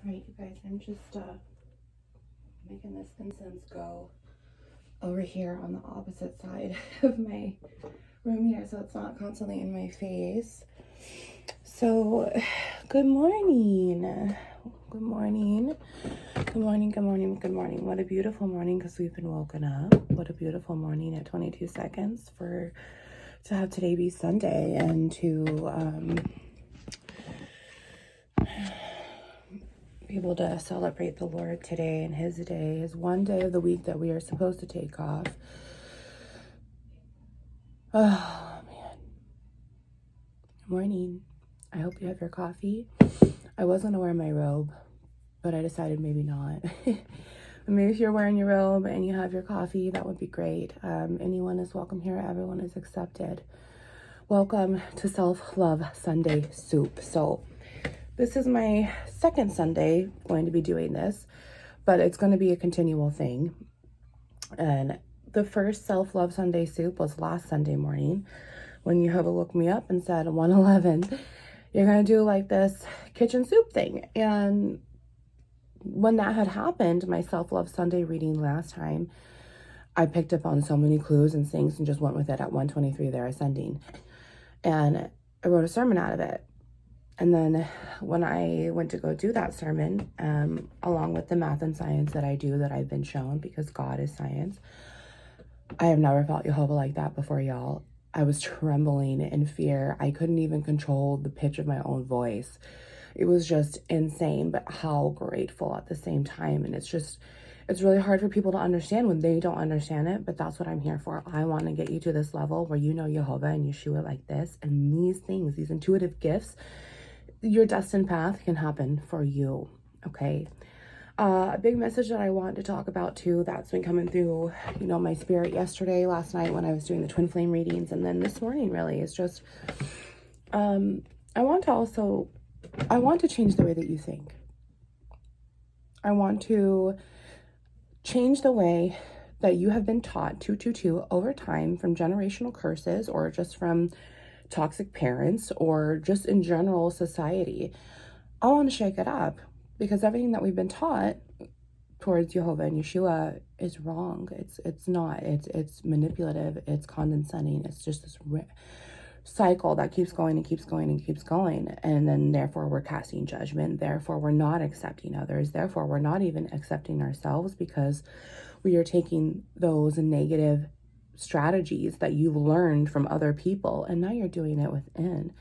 Alright, you guys, I'm just making this incense go over here on the opposite side of my room here so it's not constantly in my face. So, good morning. Good morning. Good morning, good morning, good morning. What a beautiful morning because we've been woken up. What a beautiful morning at 22 seconds to have today be Sunday and to be able to celebrate the Lord today and his day is one day of the week that we are supposed to take off. Oh man. Good morning. I hope you have your coffee. I was gonna wear my robe, but I decided maybe not. Maybe if you're wearing your robe and you have your coffee, that would be great. Anyone is welcome here. Everyone is accepted. Welcome to Self-Love Sunday Soup. So this is my second Sunday going to be doing this, but it's going to be a continual thing. And the first Self-Love Sunday Soup was last Sunday morning when Yehovah woke me up and said, 111, you're going to do like this kitchen soup thing. And when that had happened, my Self-Love Sunday reading last time, I picked up on so many clues and things and just went with it at 123 there ascending. And I wrote a sermon out of it. And then when I went to go do that sermon, along with the math and science that I do that I've been shown because God is science, I have never felt Yehovah like that before, y'all. I was trembling in fear. I couldn't even control the pitch of my own voice. It was just insane, but how grateful at the same time. And it's really hard for people to understand when they don't understand it, but that's what I'm here for. I want to get you to this level where you know Yehovah and Yeshua like this, and these things, these intuitive gifts, your destined path can happen for you, okay? A big message that I want to talk about too that's been coming through, my spirit yesterday, last night when I was doing the twin flame readings, and then this morning really is just, I want to change the way that you think. I want to change the way that you have been taught 222 over time from generational curses or just from toxic parents or just in general society. I want to shake it up because everything that we've been taught towards Yehovah and Yeshua is wrong. It's not. It's manipulative. It's condescending. It's just this cycle that keeps going and keeps going and keeps going. And then therefore we're casting judgment. Therefore we're not accepting others. Therefore we're not even accepting ourselves because we are taking those negative strategies that you've learned from other people and now you're doing it within.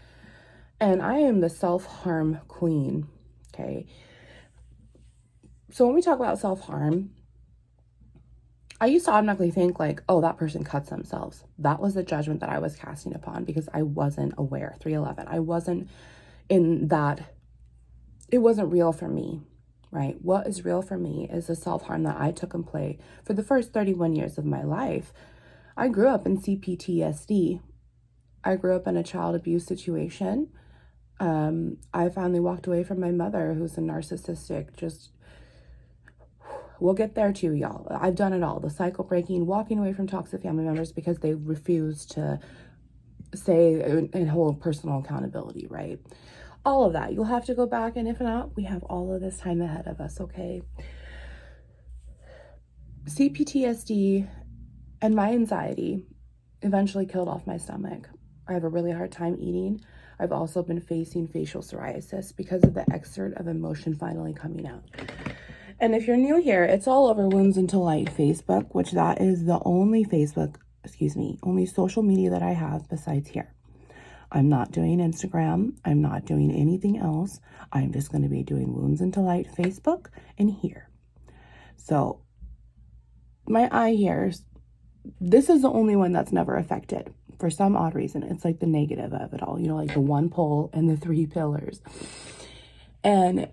And I am the self-harm queen, okay? So when we talk about self-harm, I used to automatically think like, oh, that person cuts themselves. That was the judgment that I was casting upon because I wasn't aware. 311. I wasn't in that. It wasn't real for me, right? What is real for me is the self-harm that I took in play for the first 31 years of my life. I grew up in CPTSD. I grew up in a child abuse situation. I finally walked away from my mother, who's a narcissistic, we'll get there too, y'all. I've done it all. The cycle breaking, walking away from toxic family members because they refuse to say and hold personal accountability, right? All of that. You'll have to go back, and if not, we have all of this time ahead of us, okay? CPTSD and my anxiety eventually killed off my stomach. I have a really hard time eating. I've also been facing facial psoriasis because of the excerpt of emotion finally coming out. And if you're new here, it's all over Wounds Into Light Facebook, which that is the only only social media that I have besides here. I'm not doing Instagram. I'm not doing anything else. I'm just going to be doing Wounds Into Light Facebook and here. So my eye here, this is the only one that's never affected for some odd reason. It's like the negative of it all, like the one pole and the three pillars. And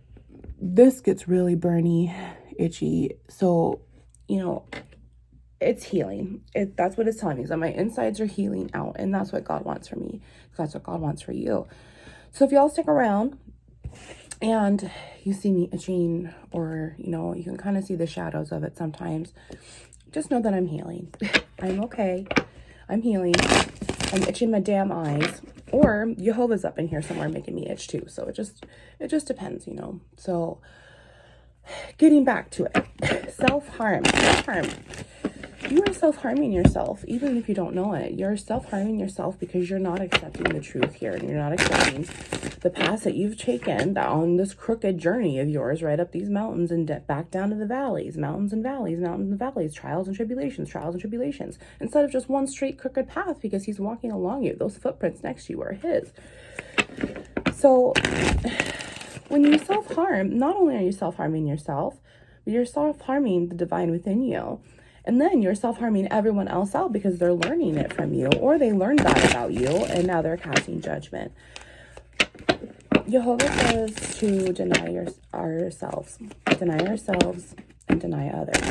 this gets really burny, itchy. So, it's healing. That's what it's telling me. So my insides are healing out. And that's what God wants for me. That's what God wants for you. So if y'all stick around and you see me itching or, you can kind of see the shadows of it sometimes, just know that I'm healing. I'm okay. I'm healing. I'm itching my damn eyes. Or Yehovah's up in here somewhere making me itch too. So it just depends, So getting back to it, self-harm. You are self-harming yourself, even if you don't know it. You're self-harming yourself because you're not accepting the truth here, and you're not accepting the path that you've taken on this crooked journey of yours, right up these mountains and back down to the valleys, mountains and valleys, trials and tribulations, instead of just one straight crooked path, because he's walking along you. Those footprints next to you are his. So when you self-harm, not only are you self-harming yourself, but you're self-harming the divine within you. And then you're self-harming everyone else out because they're learning it from you, or they learned that about you and now they're casting judgment. Jehovah says to deny ourselves and deny others.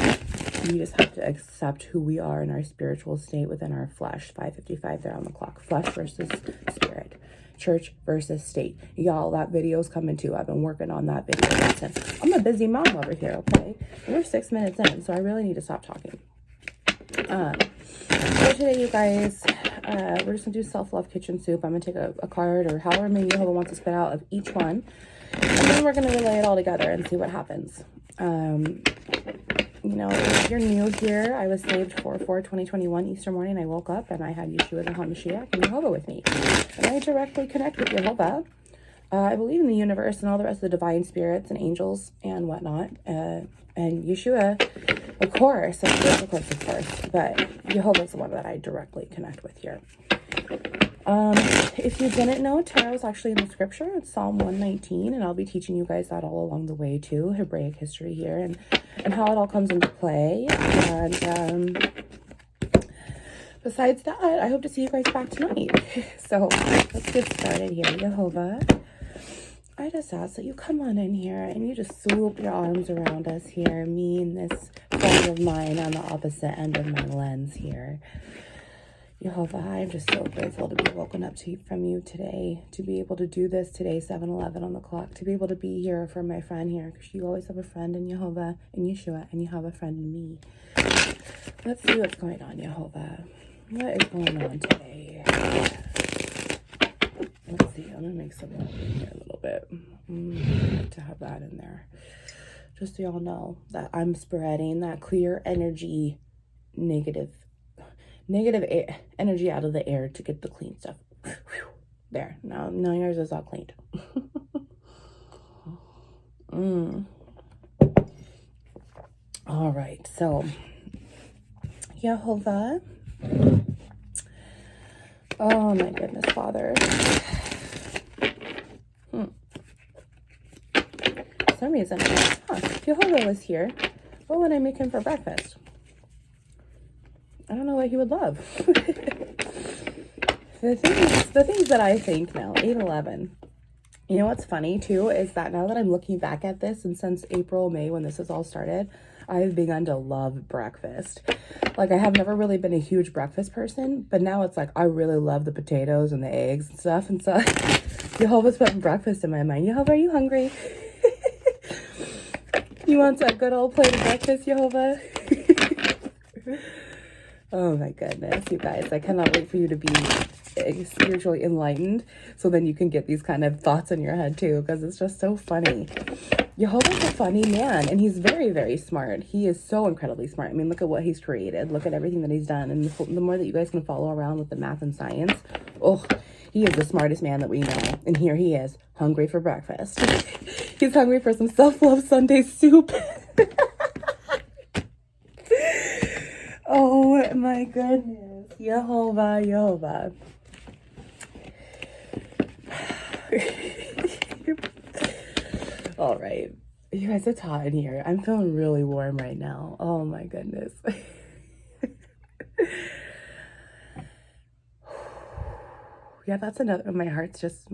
We just have to accept who we are in our spiritual state within our flesh. 5:55 there on the clock. Flesh versus spirit. Church versus state. Y'all, that video's coming too. I've been working on that video. Listen, I'm a busy mom over here, okay? We're 6 minutes in, so I really need to stop talking. So today, you guys, we're just gonna do self-love kitchen soup. I'm gonna take a card, or however many Jehovah wants to spit out, of each one, and then we're gonna relay it all together and see what happens. You know, if you're new here, I was saved for 4/2021 Easter morning. I woke up and I had Yeshua the HaMashiach and Jehovah with me. And I directly connect with Jehovah. I believe in the universe and all the rest of the divine spirits and angels and whatnot. And Yeshua, of course, but Jehovah's the one that I directly connect with here. If you didn't know, tarot is actually in the scripture. It's Psalm 119, and I'll be teaching you guys that all along the way too, Hebraic history here, and how it all comes into play. And besides that, I hope to see you guys back tonight. So let's get started here. Jehovah, I just ask that you come on in here and you just swoop your arms around us here, me and this friend of mine on the opposite end of my lens here. Jehovah, I'm just so grateful to be woken up from you today, to be able to do this today, 7:11 on the clock, to be able to be here for my friend here, because you always have a friend in Jehovah, in Yeshua, and you have a friend in me. Let's see what's going on, Jehovah. What is going on today? Let's see, I'm going to make some room in here a little bit. I like to have that in there. Just so y'all know that I'm spreading that clear energy, negative energy out of the air to get the clean stuff. There. Now yours is all cleaned. All right. So, Jehovah. Oh my goodness, Father. For some reason, Jehovah was here. What would I make him for breakfast? I don't know what he would love. The things that I think now, 8/11. You know what's funny too is that now that I'm looking back at this, and since April, May, when this has all started, I've begun to love breakfast. Like, I have never really been a huge breakfast person, but now it's like I really love the potatoes and the eggs and stuff. And so Jehovah's putting breakfast in my mind. Jehovah, are you hungry? You want a good old plate of breakfast, Jehovah? Oh my goodness, you guys. I cannot wait for you to be spiritually enlightened, so then you can get these kind of thoughts in your head too, because it's just so funny. Jehovah's a funny man, and he's very, very smart. He is so incredibly smart. I mean, look at what he's created. Look at everything that he's done. And the more that you guys can follow around with the math and science, oh, he is the smartest man that we know. And here he is, hungry for breakfast. He's hungry for some self-love Sunday soup. Oh my goodness. Jehovah. All right. You guys, it's hot in here. I'm feeling really warm right now. Oh my goodness. Yeah, that's another, my heart's just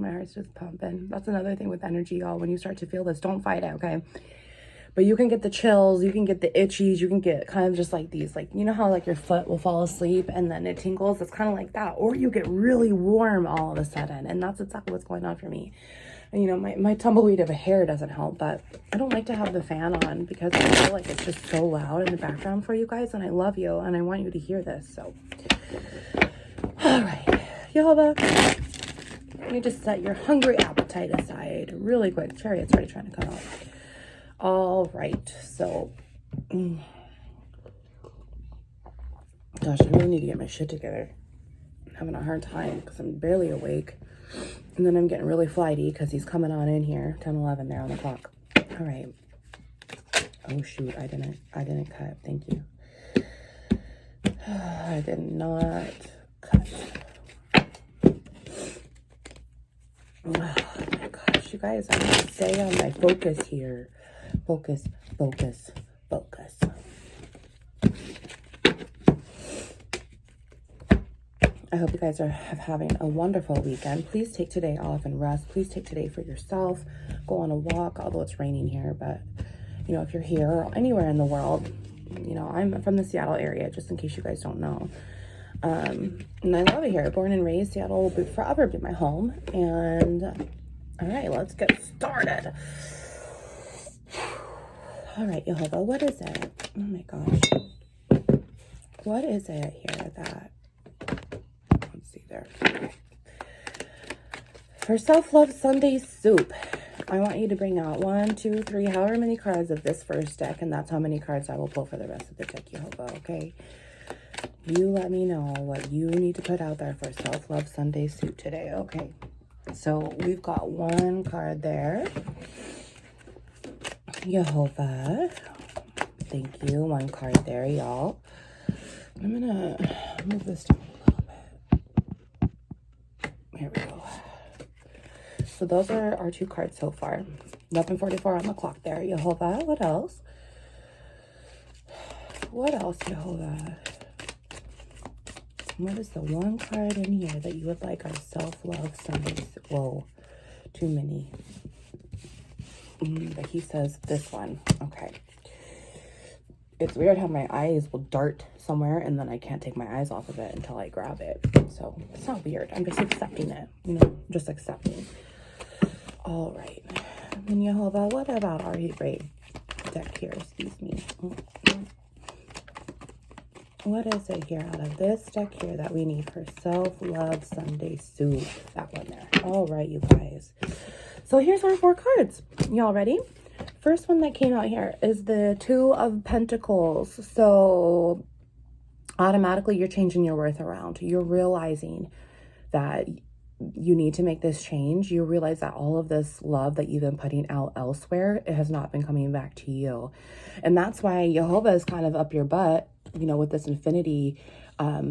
pumping. That's another thing with energy, y'all. When you start to feel this, don't fight it, okay? But you can get the chills, you can get the itchies, you can get kind of just like these, like, you know how like your foot will fall asleep and then it tingles? It's kind of like that. Or you get really warm all of a sudden. And that's exactly what's going on for me. And, you know, my tumbleweed of a hair doesn't help, but I don't like to have the fan on because I feel like it's just so loud in the background for you guys. And I love you and I want you to hear this. So, all right, Jehovah, let me just set your hungry appetite aside really quick. Chariot's already trying to come out. All right, so gosh, I really need to get my shit together. I'm having a hard time because I'm barely awake, and then I'm getting really flighty because he's coming on in here. 10:11 there on the clock. All right. Oh shoot, I didn't cut. Thank you. I did not cut. Oh my gosh, you guys, I'm gonna stay on my focus here. Focus, focus, focus. I hope you guys are having a wonderful weekend. Please take today off and rest. Please take today for yourself. Go on a walk, although it's raining here, but you know, if you're here or anywhere in the world, you know, I'm from the Seattle area, just in case you guys don't know. And I love it here. Born and raised, Seattle will forever be my home. And all right, let's get started. All right, Jehovah, what is it? Oh my gosh. What is it here that, let's see there. For Self-Love Sunday Soup, I want you to bring out 1, 2, 3, however many cards of this first deck, and that's how many cards I will pull for the rest of the deck, Jehovah, okay? You let me know what you need to put out there for Self-Love Sunday Soup today, okay? So we've got 1 card there. Jehovah. Thank you. 1 card there, y'all. I'm gonna move this down a little bit. Here we go. So those are our 2 cards so far. 11:44 on the clock there. Jehovah, what else? What else, Jehovah? What is the 1 card in here that you would like our Self-Love Sundays? Whoa, too many. But he says this one. Okay. It's weird how my eyes will dart somewhere and then I can't take my eyes off of it until I grab it. So it's not weird. I'm just accepting it. You know, just accepting. All right. And Jehovah, what about our great deck here? Excuse me. What is it here out of this deck here that we need for Self-Love Sunday Soup? That one there. All right, you guys. So here's our 4 cards. Y'all ready? First one that came out here is the 2 of Pentacles. So automatically you're changing your worth around. You're realizing that you need to make this change. You realize that all of this love that you've been putting out elsewhere, it has not been coming back to you. And that's why Jehovah is kind of up your butt, you know, with this infinity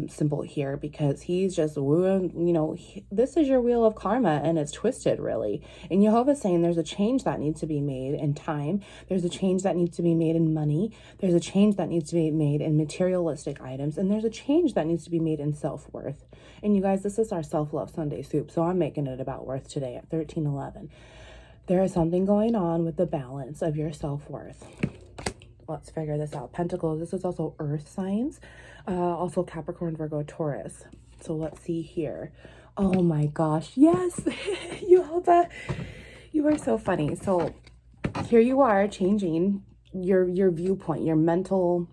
symbol here, because he's just, you know, this is your wheel of karma and it's twisted really. And Jehovah's saying there's a change that needs to be made in time. There's a change that needs to be made in money. There's a change that needs to be made in materialistic items. And there's a change that needs to be made in self-worth. And you guys, this is our Self-Love Sunday Soup. So I'm making it about worth today at 13:11. There is something going on with the balance of your self-worth. Let's figure this out. Pentacles, this is also earth signs. Also Capricorn, Virgo, Taurus. So let's see here. Oh my gosh. Yes. Jehovah, you are so funny. So here you are changing your viewpoint, your mental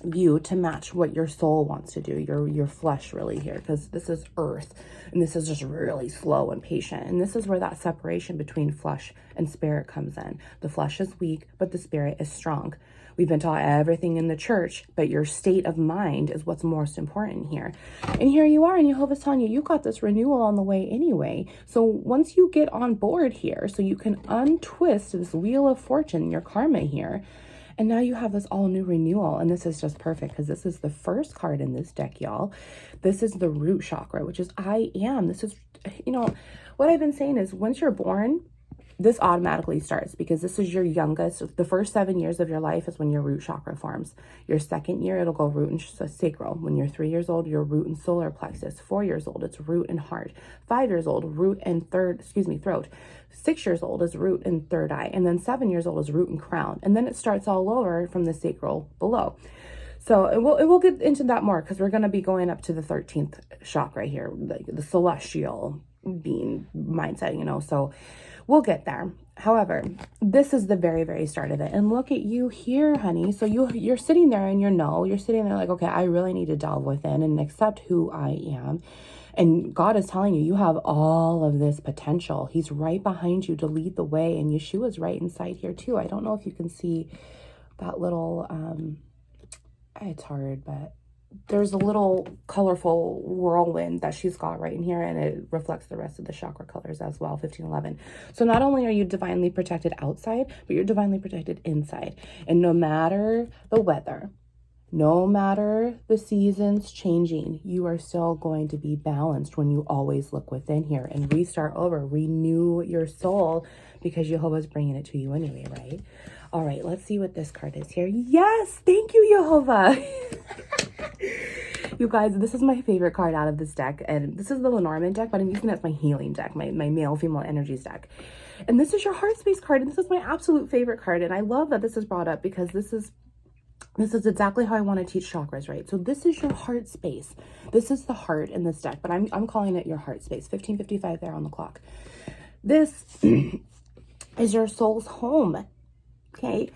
view to match what your soul wants to do, your flesh really here, because this is earth and this is just really slow and patient. And this is where that separation between flesh and spirit comes in. The flesh is weak, but the spirit is strong. We've been taught everything in the church, but your state of mind is what's most important here. And here you are, and Jehovah's telling you, you got this renewal on the way anyway. So once you get on board here, so you can untwist this wheel of fortune, your karma here, and now you have this all new renewal. And this is just perfect because this is the first card in this deck, y'all. This is the root chakra, which is I am. This is, you know, what I've been saying is once you're born, this automatically starts because this is your youngest. The first 7 years of your life is when your root chakra forms. Your second year, it'll go root and sacral. When you're 3 years old, your root and solar plexus. 4 years old, it's root and heart. 5 years old, root and throat. 6 years old is root and third eye. And then 7 years old is root and crown. And then it starts all over from the sacral below. So it will get into that more because we're going to be going up to the 13th chakra here, the celestial being mindset, you know, so we'll get there. However, this is the very, very start of it. And look at you here, honey. So you're sitting there and you're sitting there like, okay, I really need to delve within and accept who I am And God is telling you, you have all of this potential. He's right behind you to lead the way. And Yeshua's right inside here too. I don't know if you can see that little, it's hard, but there's a little colorful whirlwind that she's got right in here, and it reflects the rest of the chakra colors as well, 1511. So not only are you divinely protected outside, but you're divinely protected inside. And no matter the weather, no matter the seasons changing, you are still going to be balanced when you always look within here and restart over, renew your soul, because Jehovah's bringing it to you anyway, right? All right, let's see what this card is here. Yes, thank you, Jehovah. You guys, this is my favorite card out of this deck, and this is the Lenormand deck, but I'm using it as my healing deck, my male-female energies deck. And this is your heart space card, and this is my absolute favorite card, and I love that this is brought up because this is exactly how I want to teach chakras, right? So this is your heart space. This is the heart in this deck, but I'm calling it your heart space. 15:55 there on the clock. This is your soul's home. Okay,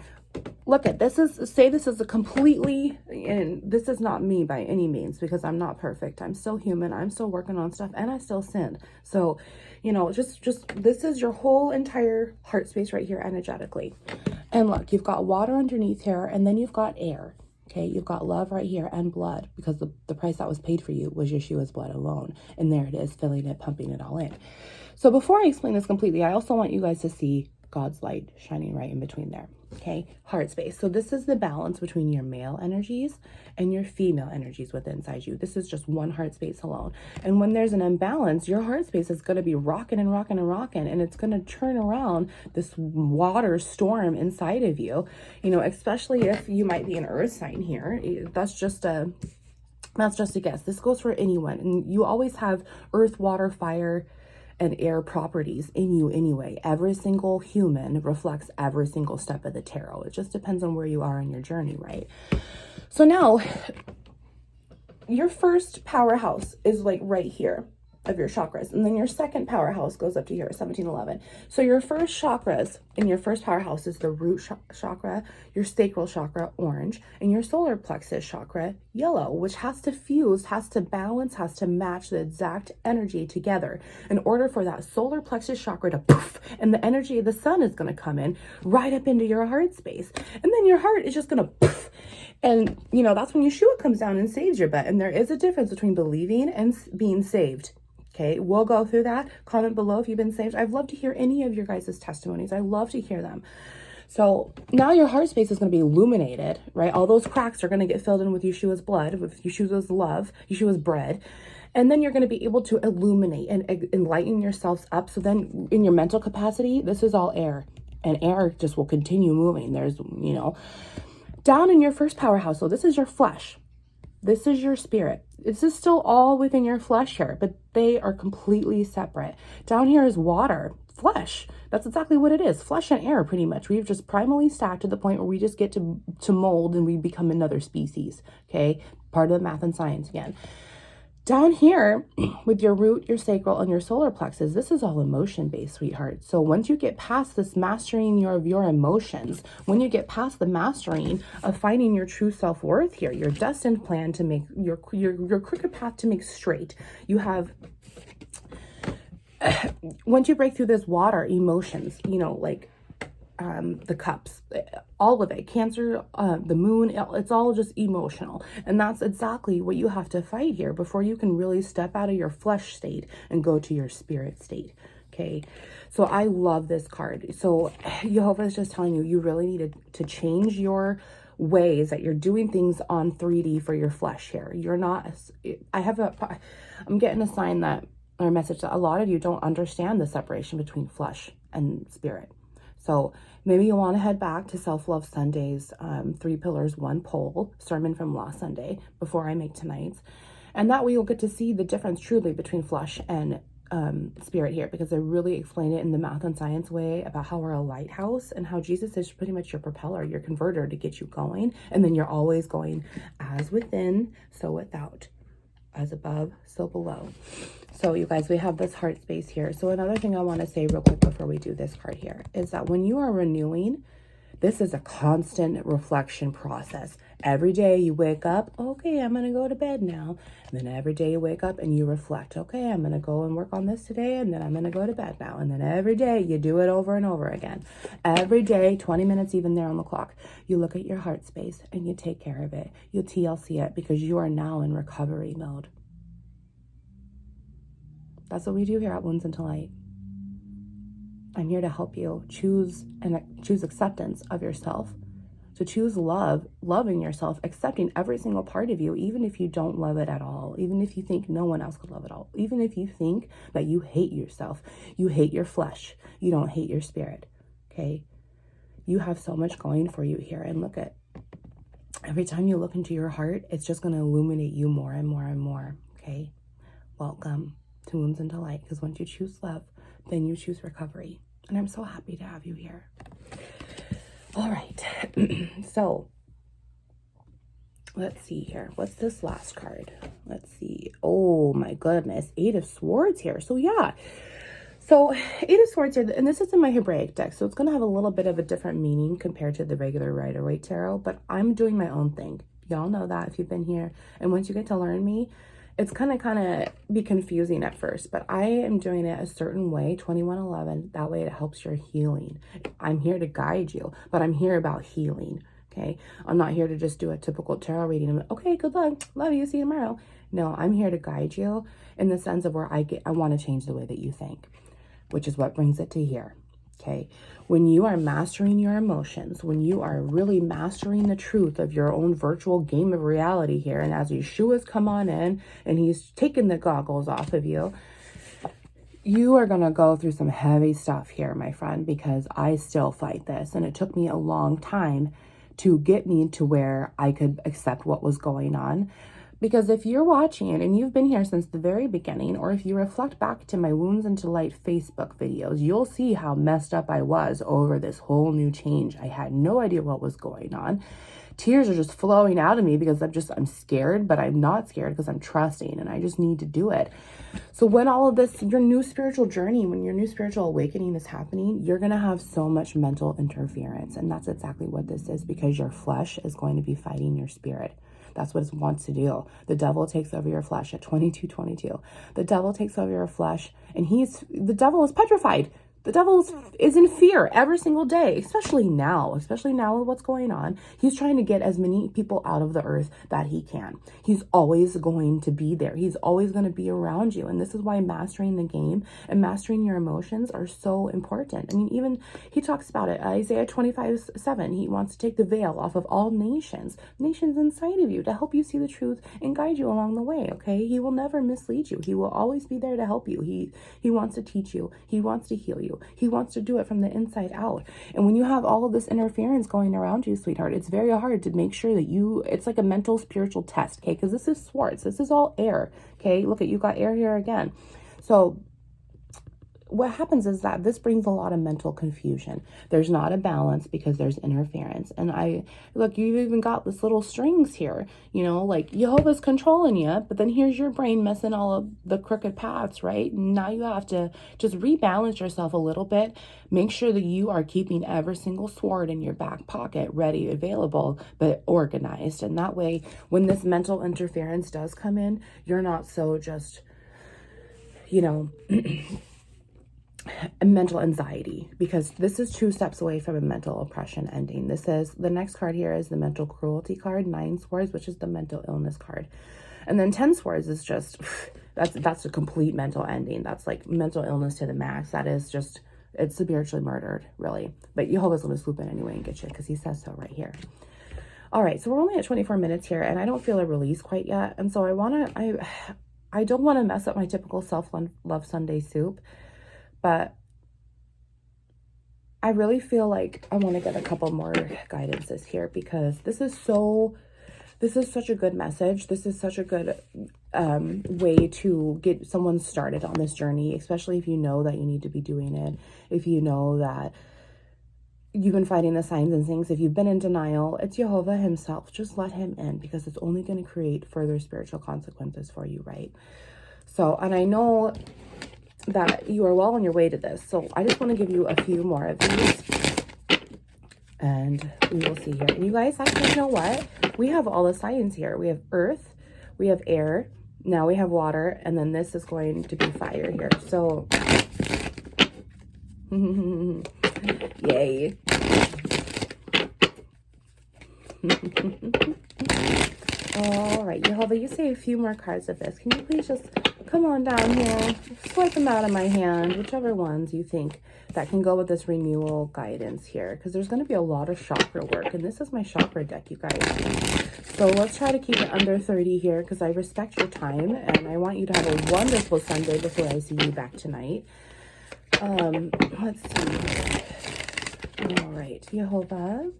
look at this. This is a completely, and this is not me by any means, because I'm not perfect. I'm still human. I'm still working on stuff, and I still sin. So, you know, just this is your whole entire heart space right here energetically. And look, you've got water underneath here, and then you've got air. Okay, you've got love right here and blood, because the price that was paid for you was Yeshua's blood alone. And there it is, filling it, pumping it all in. So before I explain this completely, I also want you guys to see God's light shining right in between there. Okay, heart space. So this is the balance between your male energies and your female energies within inside you. This is just one heart space alone. And when there's an imbalance, your heart space is going to be rocking and rocking and rocking, and it's going to turn around this water storm inside of you, you know, especially if you might be an earth sign here. That's just a guess. This goes for anyone. And you always have earth, water, fire, and air properties in you anyway. Every single human reflects every single step of the tarot. It just depends on where you are in your journey, right? So now, your first powerhouse is like right here of your chakras, and then your second powerhouse goes up to here, 1711. So your first chakras in your first powerhouse is the root chakra, your sacral chakra, orange, and your solar plexus chakra, yellow, which has to fuse, has to balance, has to match the exact energy together in order for that solar plexus chakra to poof, and the energy of the sun is going to come in right up into your heart space, and then your heart is just going to poof. And you know, that's when Yeshua comes down and saves your butt. And there is a difference between believing and being saved. Okay, we'll go through that. Comment below if you've been saved. I'd love to hear any of your guys' testimonies. I love to hear them. So now your heart space is going to be illuminated, right? All those cracks are going to get filled in with Yeshua's blood, with Yeshua's love, Yeshua's bread. And then you're going to be able to illuminate and enlighten yourselves up. So then in your mental capacity, this is all air. And air just will continue moving. There's, you know, down in your first powerhouse. So this is your flesh. This is your spirit. This is still all within your flesh here, but they are completely separate. Down here is water, flesh. That's exactly what it is. Flesh and air, pretty much. We've just primally stacked to the point where we just get to mold and we become another species. Okay, part of the math and science again. Down here with your root, your sacral, and your solar plexus, this is all emotion-based, sweetheart. So once you get past this mastering your emotions, when you get past the mastering of finding your true self-worth here, your destined plan to make your crooked path to make straight, you have, once you break through this water, emotions, you know, like the cups, all of it, Cancer, the moon, it's all just emotional. And that's exactly what you have to fight here before you can really step out of your flesh state and go to your spirit state. Okay, so I love this card. So Jehovah is just telling you, you really need to change your ways that you're doing things on 3D for your flesh here. You're not, I'm getting a sign that, or a message that a lot of you don't understand the separation between flesh and spirit. So maybe you want to head back to Self-Love Sunday's 3 Pillars, 1 Pole sermon from last Sunday before I make tonight's. And that way you'll get to see the difference truly between flesh and spirit here, because I really explain it in the math and science way about how we're a lighthouse and how Jesus is pretty much your propeller, your converter to get you going. And then you're always going as within, so without, as above, so below. So you guys, we have this heart space here. So another thing I want to say real quick before we do this card here is that when you are renewing, This is a constant reflection process. Every day you wake up, okay, I'm going to go to bed now. And then every day you wake up and you reflect, okay, I'm going to go and work on this today, and then I'm going to go to bed now. And then every day you do it over and over again. Every day, 20 minutes even there on the clock, you look at your heart space and you take care of it. You TLC it because you are now in recovery mode. That's what we do here at Wounds Into Light. I'm here to help you choose acceptance of yourself, to choose love, loving yourself, accepting every single part of you, even if you don't love it at all, even if you think no one else could love it all, even if you think that you hate yourself, you hate your flesh, you don't hate your spirit, okay? You have so much going for you here, and look at, every time you look into your heart, it's just going to illuminate you more and more and more, okay? Welcome to Wounds Into Light, because once you choose love, then you choose recovery. And I'm so happy to have you here. All right. So let's see here. What's this last card? Let's see. Oh my goodness. 8 of Swords here. So yeah. So 8 of Swords here, and this is in my Hebraic deck, so it's going to have a little bit of a different meaning compared to the regular Rider-Waite tarot, but I'm doing my own thing. Y'all know that if you've been here. And once you get to learn me, it's kind of be confusing at first, but I am doing it a certain way, 2111. That way it helps your healing. I'm here to guide you, but I'm here about healing, okay? I'm not here to just do a typical tarot reading. Okay, good luck. Love you. See you tomorrow. No, I'm here to guide you in the sense of where I want to change the way that you think, which is what brings it to here, okay? When you are mastering your emotions, when you are really mastering the truth of your own virtual game of reality here, and as Yeshua's come on in and he's taken the goggles off of you, you are going to go through some heavy stuff here, my friend, because I still fight this. And it took me a long time to get me to where I could accept what was going on. Because if you're watching and you've been here since the very beginning, or if you reflect back to my Wounds Into Light Facebook videos, you'll see how messed up I was over this whole new change. I had no idea what was going on. Tears are just flowing out of me because I'm scared, but I'm not scared because I'm trusting and I just need to do it. So when all of this, your new spiritual journey, when your new spiritual awakening is happening, you're going to have so much mental interference. And that's exactly what this is, because your flesh is going to be fighting your spirit. That's what it wants to do. The devil takes over your flesh at 22:22. The devil takes over your flesh, and the devil is petrified. The devil is in fear every single day, especially now with what's going on. He's trying to get as many people out of the earth that he can. He's always going to be there. He's always going to be around you. And this is why mastering the game and mastering your emotions are so important. I mean, even he talks about it, Isaiah 25:7. He wants to take the veil off of all nations inside of you, to help you see the truth and guide you along the way, okay? He will never mislead you. He will always be there to help you. He wants to teach you. He wants to heal you. He wants to do it from the inside out. And when you have all of this interference going around you, sweetheart, it's very hard to make sure that it's like a mental spiritual test, okay? Because this is Swords. This is all air, okay? Look at, you got air here again. So what happens is that this brings a lot of mental confusion. There's not a balance because there's interference. And look, you've even got this little strings here, like Jehovah's controlling you, but then here's your brain messing all of the crooked paths, right? Now you have to just rebalance yourself a little bit. Make sure that you are keeping every single sword in your back pocket ready, available, but organized. And that way, when this mental interference does come in, you're not so just, mental anxiety, because this is 2 steps away from a mental oppression ending. The next card here is the mental cruelty card, 9 Swords, which is the mental illness card. And then 10 Swords is just, that's a complete mental ending. That's like mental illness to the max. That is just, it's spiritually murdered, really. But Jehovah's going to swoop in anyway and get you, because he says so right here. All right, so we're only at 24 minutes here, and I don't feel a release quite yet. And so I don't want to mess up my typical self-love Sunday soup. But I really feel like I want to get a couple more guidances here, because this is such a good message. This is such a good way to get someone started on this journey, especially if you know that you need to be doing it. If you know that you've been fighting the signs and things, if you've been in denial, it's Jehovah himself. Just let him in, because it's only going to create further spiritual consequences for you, right? So, and I know that you are well on your way to this. So I just want to give you a few more of these. And we will see here. And you guys, actually, you know what? We have all the signs here. We have earth, we have air, now we have water, and then this is going to be fire here. So, yay. All right, Jehovah, you say a few more cards of this. Can you please just come on down here, swipe them out of my hand, whichever ones you think that can go with this renewal guidance here, because there's going to be a lot of chakra work, and this is my chakra deck, you guys. So let's try to keep it under 30 here, because I respect your time, and I want you to have a wonderful Sunday before I see you back tonight. Let's see. All right, Jehovah.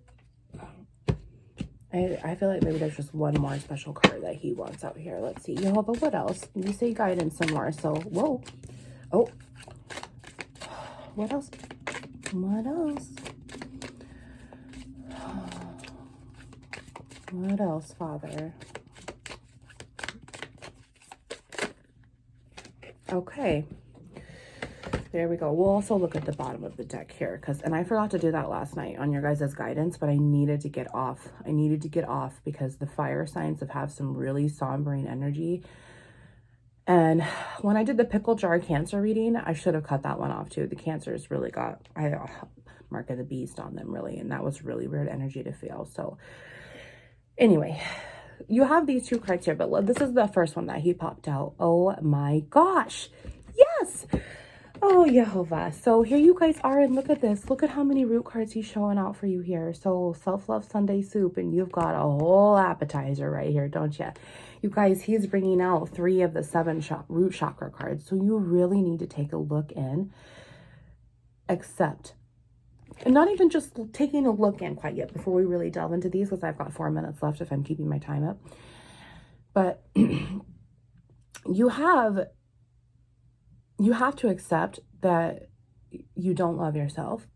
I feel like maybe there's just one more special card that he wants out here. Let's see. Jehovah, what else? You say guidance some more. So, whoa. Oh. What else? What else? What else, Father? Okay. There we go. We'll also look at the bottom of the deck here, and I forgot to do that last night on your guys' guidance, but I needed to get off. I needed to get off because the fire signs have some really sombering energy. And when I did the pickle jar Cancer reading, I should have cut that one off too. The Cancers really got mark of the beast on them, really, and that was really weird energy to feel. So anyway, you have these two cards here, but this is the first one that he popped out. Oh my gosh. Yes. Oh, Jehovah. So here you guys are, and look at this. Look at how many root cards he's showing out for you here. So self-love Sunday soup, and you've got a whole appetizer right here, don't you? You guys, he's bringing out 3 of the 7 root chakra cards. So you really need to take a look in, accept, and not even just taking a look in quite yet before we really delve into these, because I've got 4 minutes left if I'm keeping my time up. But you have to accept that you don't love yourself,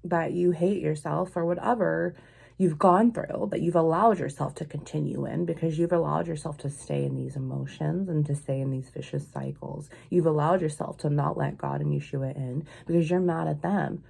that you hate yourself for whatever you've gone through, that you've allowed yourself to continue in, because you've allowed yourself to stay in these emotions and to stay in these vicious cycles. You've allowed yourself to not let God and Yeshua in because you're mad at them.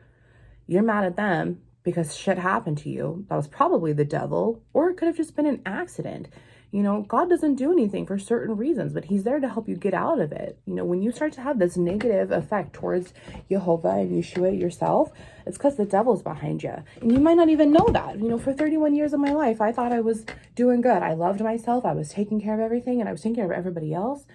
You're mad at them because shit happened to you. That was probably the devil, or it could have just been an accident. You know, God doesn't do anything for certain reasons, but he's there to help you get out of it. You know, when you start to have this negative effect towards Jehovah and Yeshua yourself, it's because the devil's behind you. And you might not even know that. You know, for 31 years of my life, I thought I was doing good. I loved myself. I was taking care of everything, and I was taking care of everybody else.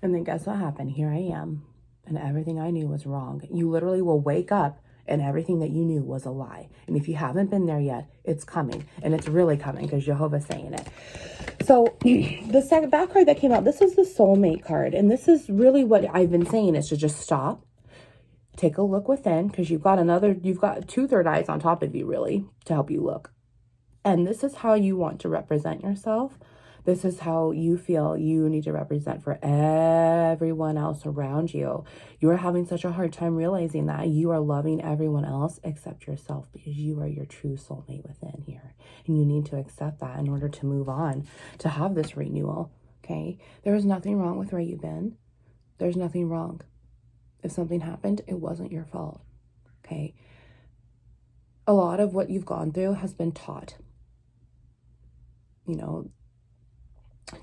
And then guess what happened? Here I am. And everything I knew was wrong. You literally will wake up and everything that you knew was a lie. And if you haven't been there yet, it's coming. And it's really coming because Jehovah's saying it. So the back card that came out, this is the soulmate card. And this is really what I've been saying, is to just stop, take a look within, because you've got 2 third eyes on top of you, really, to help you look. And this is how you want to represent yourself. This is how you feel you need to represent for everyone else around you. You are having such a hard time realizing that you are loving everyone else except yourself, because you are your true soulmate within here. And you need to accept that in order to move on, to have this renewal, okay? There is nothing wrong with where you've been. There's nothing wrong. If something happened, it wasn't your fault, okay? A lot of what you've gone through has been taught. You know,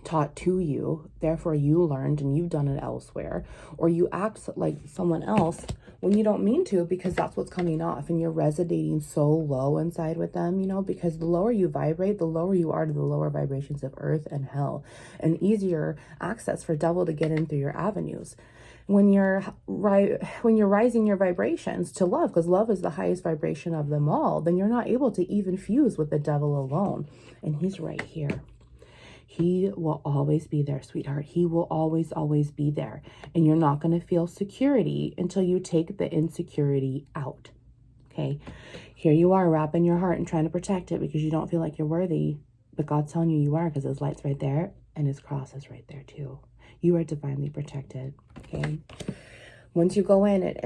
taught to you, therefore you learned and you've done it elsewhere, or you act like someone else when you don't mean to, because that's what's coming off, and you're resonating so low inside with them, you know, because the lower you vibrate, the lower you are to the lower vibrations of earth and hell, and easier access for devil to get in through your avenues. When you're rising your vibrations to love, because love is the highest vibration of them all, then you're not able to even fuse with the devil alone, and he's right here. He will always be there, sweetheart. He will always, always be there. And you're not going to feel security until you take the insecurity out. Okay? Here you are wrapping your heart and trying to protect it because you don't feel like you're worthy. But God's telling you you are, because his light's right there and his cross is right there too. You are divinely protected. Okay? Once you go in,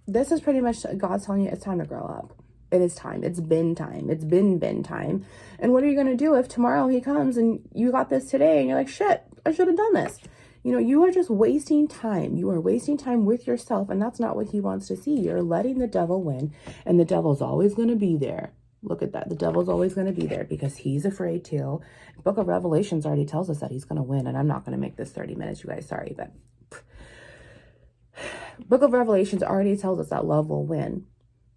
this is pretty much God's telling you it's time to grow up. It is time. It's been time. It's been time. And what are you going to do if tomorrow he comes and you got this today and you're like, shit, I should have done this? You know, you are just wasting time. You are wasting time with yourself, and that's not what he wants to see. You're letting the devil win, and the devil's always going to be there. Look at that. The devil's always going to be there because he's afraid too. Book of Revelations already tells us that he's going to win, and I'm not going to make this 30 minutes, you guys. Sorry, but Book of Revelations already tells us that love will win.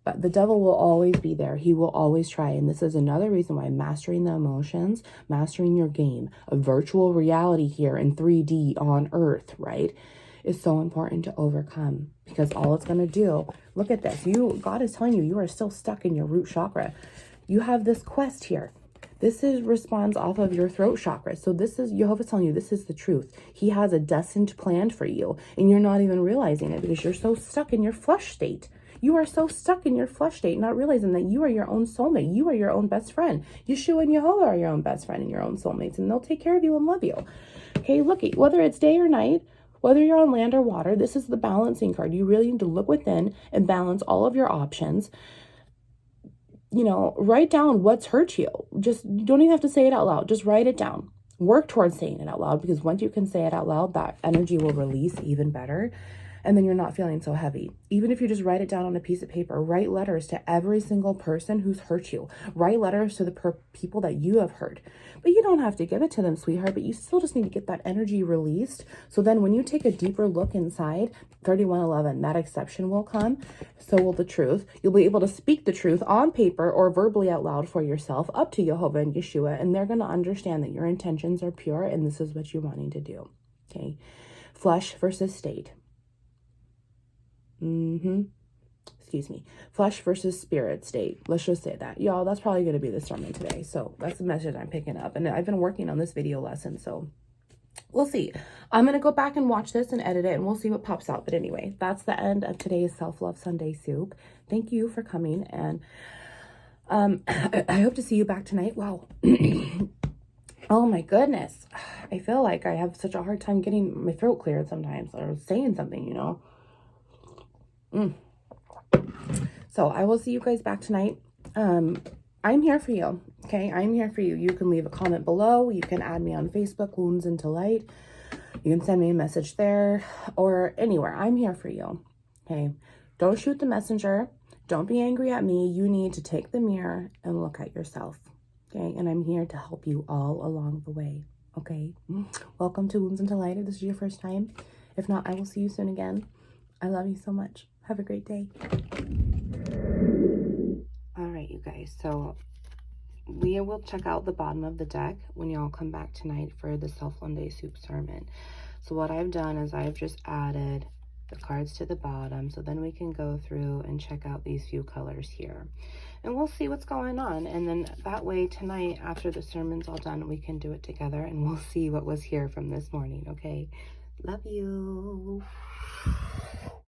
But the devil will always be there. He will always try. And this is another reason why mastering the emotions, mastering your game, a virtual reality here in 3D on Earth, right, is so important to overcome. Because all it's going to do, look at this. God is telling you, you are still stuck in your root chakra. You have this quest here. This responds off of your throat chakra. So this is, Jehovah's telling you, this is the truth. He has a destined plan for you. And you're not even realizing it because you're so stuck in your flesh state. You are so stuck in your flesh state, not realizing that you are your own soulmate. You are your own best friend. Yeshua and Jehovah are your own best friend and your own soulmates, and they'll take care of you and love you. Okay, look, whether it's day or night, whether you're on land or water, this is the balancing card. You really need to look within and balance all of your options. You know, write down what's hurt you. Just, you don't even have to say it out loud. Just write it down. Work towards saying it out loud, because once you can say it out loud, that energy will release even better. And then you're not feeling so heavy. Even if you just write it down on a piece of paper, write letters to every single person who's hurt you. Write letters to the people that you have hurt. But you don't have to give it to them, sweetheart, but you still just need to get that energy released. So then when you take a deeper look inside, 3111, that exception will come. So will the truth. You'll be able to speak the truth on paper or verbally out loud for yourself up to Jehovah and Yeshua, and they're going to understand that your intentions are pure and this is what you're wanting to do. Okay. Flesh versus state. Excuse me. Flesh versus spirit state. Let's just say that. Y'all, that's probably going to be the sermon today. So that's the message I'm picking up. And I've been working on this video lesson, so we'll see. I'm going to go back and watch this and edit it, and we'll see what pops out. But anyway, that's the end of today's Self-Love Sunday Soup. Thank you for coming, and I hope to see you back tonight. Wow. Oh my goodness. I feel like I have such a hard time getting my throat cleared sometimes, or saying something, you know. So I will see you guys back tonight. I'm here for you. Okay. I'm here for you. You can leave a comment below. You can add me on Facebook, Wounds Into Light. You can send me a message there or anywhere. I'm here for you. Okay. Don't shoot the messenger. Don't be angry at me. You need to take the mirror and look at yourself. Okay. And I'm here to help you all along the way. Okay. Welcome to Wounds Into Light. If this is your first time, if not, I will see you soon again. I love you so much. Have a great day. All right, you guys. So we will check out the bottom of the deck when y'all come back tonight for the Self-Love Sunday Soup sermon. So what I've done is I've just added the cards to the bottom, so then we can go through and check out these few colors here. And we'll see what's going on. And then that way tonight, after the sermon's all done, we can do it together and we'll see what was here from this morning, okay? Love you.